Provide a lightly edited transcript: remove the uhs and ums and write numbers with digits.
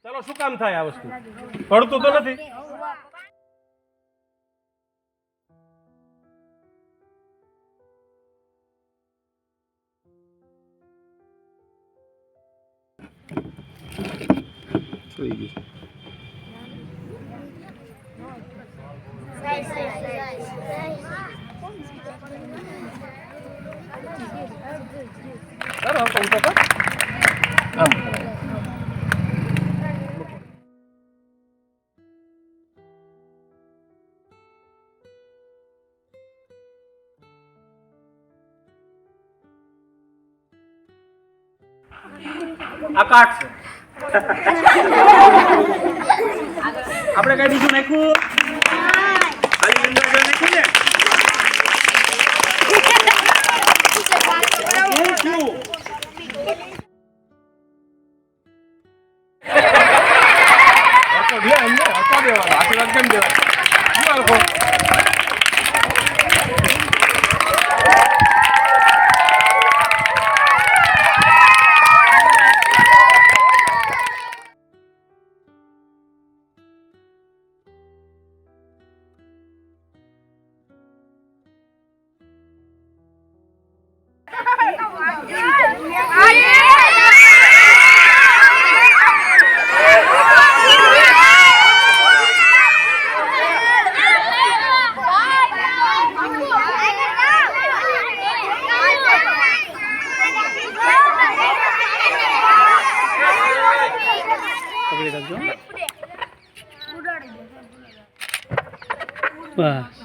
ચાલો શું કામ થાય આ વસ્તુ પડતું તો નથી આ કાટ છે આપણે કઈ બીજું નાખ્યું ખાલી અંદર જો નાખ્યું ને શું થયું તો દે અંદર હતા દેવાનો આશીર્વાદ કેમ દેવા શું આખો બસ